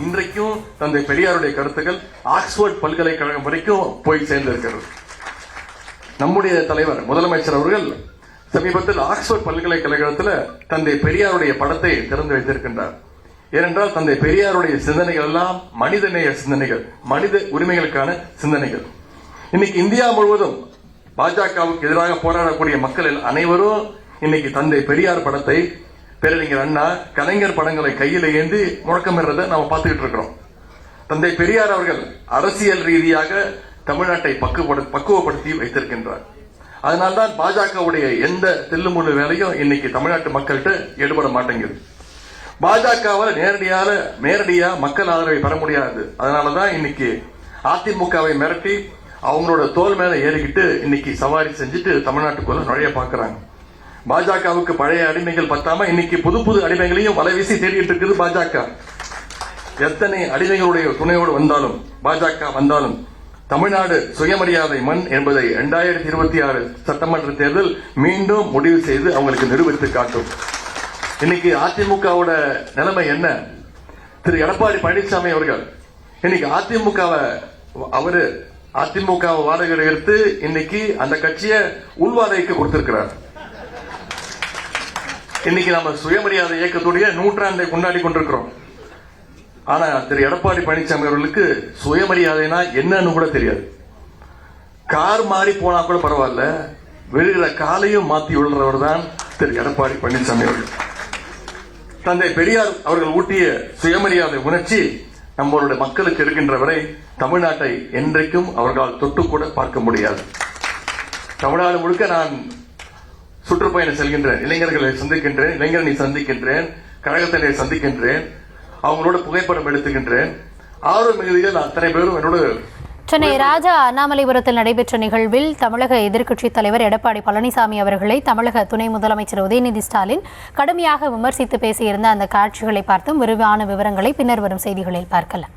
இன்றைக்கும் தந்தை பெரியாருடைய கருத்துக்கள் ஆக்ஸ்போர்ட் பல்கலைக்கழகம் வரைக்கும் போய் சேர்ந்திருக்கிறது. நம்முடைய தலைவர் முதலமைச்சர் அவர்கள் சமீபத்தில் ஆக்ஸ்போர்ட் பல்கலைக்கழகத்தில் தந்தை பெரியாருடைய படத்தை திறந்து வைத்திருக்கின்றார். ஏனென்றால் தந்தை பெரியாருடைய சிந்தனைகள் எல்லாம் மனிதநேய சிந்தனைகள், மனித உரிமைகளுக்கான சிந்தனைகள். இன்னைக்கு இந்தியா முழுவதும் பாஜகவுக்கு எதிராக போராடக்கூடிய மக்கள் அனைவரும் இன்னைக்கு தந்தை பெரியார் படத்தை, பேரறிஞர் அண்ணா, கலைஞர் படங்களை கையில் ஏந்தி முழக்கமிடுறதை நாம பார்த்துக்கிட்டு இருக்கிறோம். தந்தை பெரியார் அவர்கள் அரசியல் ரீதியாக தமிழ்நாட்டை பக்குவப்படுத்தி வைத்திருக்கின்றார். அதனால்தான் பாஜகவுடைய எந்த தில்லுமுள்ளு வேலையும் இன்னைக்கு தமிழ்நாட்டு மக்கள்கிட்ட ஈடுபட மாட்டேங்குது. பாஜகவால் நேரடியா மக்கள் ஆதரவை பெற முடியாது. அதனாலதான் இன்னைக்கு அதிமுகவை மிரட்டி அவங்களோட தோல் மேல ஏறிக்கிட்டு இன்னைக்கு சவாரி செஞ்சுட்டு தமிழ்நாட்டுக்குள்ள நுழைய பாக்குறாங்க. பாஜகவுக்கு பழைய அடிமைகள் பத்தாம இன்னைக்கு புது புது அடிமைகளையும் வலைவீசி தேடிட்டு இருக்குது பாஜக. எத்தனை அடிமைகளுடைய துணையோடு வந்தாலும் பாஜக வந்தாலும் தமிழ்நாடு சுயமரியாதை மண் என்பதை 2026 சட்டமன்ற தேர்தல் மீண்டும் முடிவு செய்து அவங்களுக்கு நிரூபித்து காட்டும். இன்னைக்கு அதிமுகவோட நிலைமை என்ன? திரு எடப்பாடி பழனிசாமி அவர்கள் இன்னைக்கு அதிமுக வாடகை எடுத்து இன்னைக்கு அந்த கட்சியை உள்வாடகைக்கு கொடுத்திருக்கிறார். இன்னைக்கு நம்ம சுயமரியாதை இயக்கத்துடைய நூற்றாண்டை கொண்டாடி கொண்டிருக்கிறோம். ஆனா திரு எடப்பாடி பழனிசாமி அவர்களுக்கு சுயமரியாதைனா என்னன்னு கூட தெரியாது. கார் மாறி போனா கூட பரவாயில்ல, விழுகிற காலையும் மாத்தி விழுறவர் தான் திரு எடப்பாடி பழனிசாமி அவர்கள். தந்தை பெரியார் அவர்கள் ஊட்டிய சுயமரியாதை உணர்ச்சி நம்மளுடைய மக்களுக்கு இருக்கின்ற வரை தமிழ்நாட்டை என்றைக்கும் அவர்களால் தொட்டு கூட பார்க்க முடியாது. தமிழ்நாடு முழுக்க நான் சுற்றுப்பயணம் செல்கின்றேன், இளைஞர்களை சந்திக்கின்றேன், இளைஞரணி சந்திக்கின்றேன், கழகத்தினரை சந்திக்கின்றேன், அவங்களோட புகைப்படம் எடுத்துக்கின்றேன். ஆர்வ மிகுதியில் அத்தனை பேரும் என்னோட. சென்னை ராஜா அண்ணாமலைபுரத்தில் நடைபெற்ற நிகழ்வில் தமிழக எதிர்க்கட்சித் தலைவர் எடப்பாடி பழனிசாமி அவர்களை தமிழக துணை முதலமைச்சர் உதயநிதி ஸ்டாலின் கடுமையாக விமர்சித்து பேசியிருந்த அந்த காட்சிகளை பார்த்தும் விரிவான விவரங்களை பின்னர் வரும் செய்திகளில் பார்க்கலாம்.